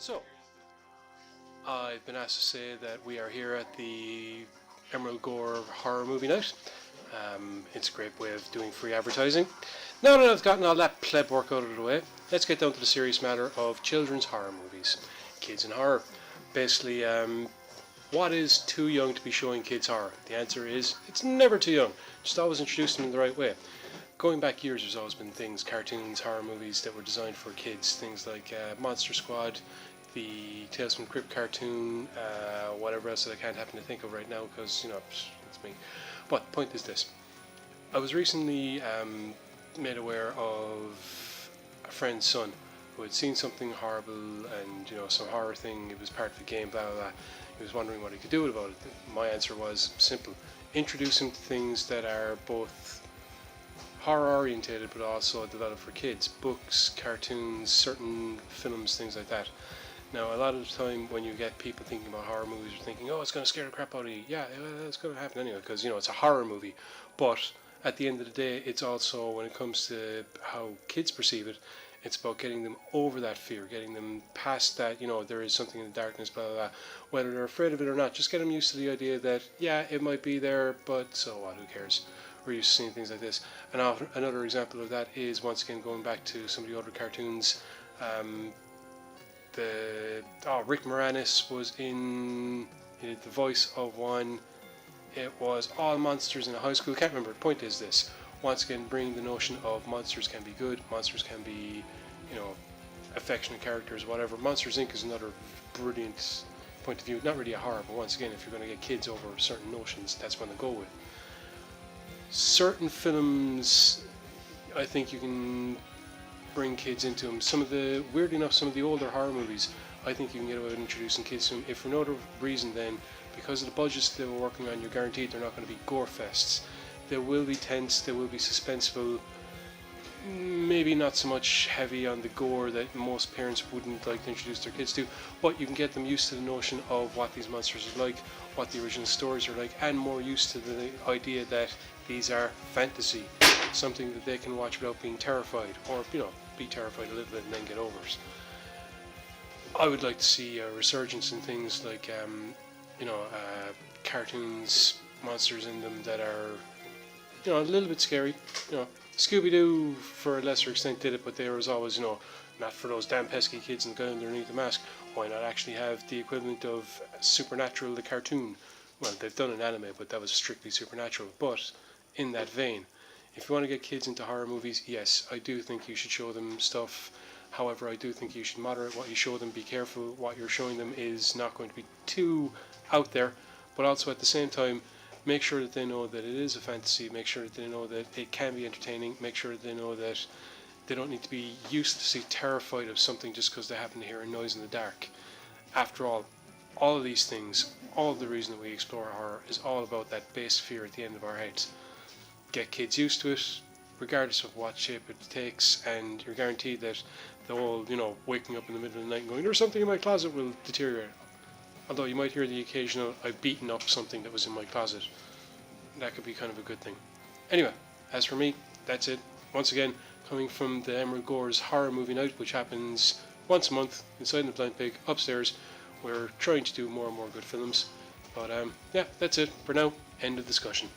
So, I've been asked to say that we are here at the Emerald Gore Horror Movie Night. It's a great way of doing free advertising. Now that I've gotten all that pleb work out of the way, let's get down to the serious matter of children's horror movies. Kids in horror. Basically, what is too young to be showing kids horror? The answer is, it's never too young. Just always introduce them in the right way. Going back years, there's always been things, cartoons, horror movies that were designed for kids. Things like Monster Squad, the Tales from the Crypt cartoon, whatever else that I can't happen to think of right now because, it's me. But the point is this. I was recently made aware of a friend's son who had seen something horrible and, some horror thing. It was part of the game, blah, blah, blah. He was wondering what he could do about it. My answer was simple. Introduce him to things that are both horror orientated but also developed for kids. Books, cartoons, certain films, things like that. Now, a lot of the time when you get people thinking about horror movies, you're thinking, oh, it's going to scare the crap out of you. Yeah, it's going to happen anyway because, it's a horror movie. But at the end of the day, it's also, when it comes to how kids perceive it, it's about getting them over that fear, getting them past that, there is something in the darkness, blah, blah, blah. Whether they're afraid of it or not, just get them used to the idea that, yeah, it might be there, but so what, who cares? We're used to seeing things like this. And another example of that is, once again, going back to some of the older cartoons, Rick Moranis was he did the voice of one. It was all monsters in a high school. Can't remember. The point is this. Once again, bringing the notion of monsters can be good, monsters can be, affectionate characters, whatever. Monsters Inc. is another brilliant point of view. Not really a horror, but once again, if you're going to get kids over certain notions, that's one to go with. Certain films, I think you can bring kids into them. Weirdly enough, some of the older horror movies, I think you can get away with introducing kids to them. If for no other reason, then because of the budgets they were working on, you're guaranteed they're not going to be gore fests. They will be tense, they will be suspenseful, maybe not so much heavy on the gore that most parents wouldn't like to introduce their kids to, but you can get them used to the notion of what these monsters are like, what the original stories are like, and more used to the idea that these are fantasy, something that they can watch without being terrified, or, be terrified a little bit and then get over it. I would like to see a resurgence in things like, cartoons, monsters in them that are, a little bit scary. Scooby-Doo, for a lesser extent, did it, but there was always, not for those damn pesky kids and the guy underneath the mask. Why not actually have the equivalent of Supernatural, the cartoon? Well, they've done an anime, but that was strictly supernatural. But in that vein, if you want to get kids into horror movies, yes, I do think you should show them stuff. However, I do think you should moderate what you show them. Be careful what you're showing them is not going to be too out there, but also at the same time, make sure that they know that it is a fantasy. Make sure that they know that it can be entertaining. Make sure that they know that they don't need to be uselessly terrified of something just because they happen to hear a noise in the dark. After all of these things, all of the reason that we explore horror is all about that base fear at the end of our heads. Get kids used to it, regardless of what shape it takes, and you're guaranteed that the whole, waking up in the middle of the night and going, there's something in my closet, will deteriorate. Although you might hear the occasional, I've beaten up something that was in my closet. That could be kind of a good thing. Anyway, as for me, that's it. Once again, coming from the Emerald Gore's Horror Movie Night, which happens once a month inside the Blind Pig upstairs. We're trying to do more and more good films. But yeah, that's it for now. End of discussion.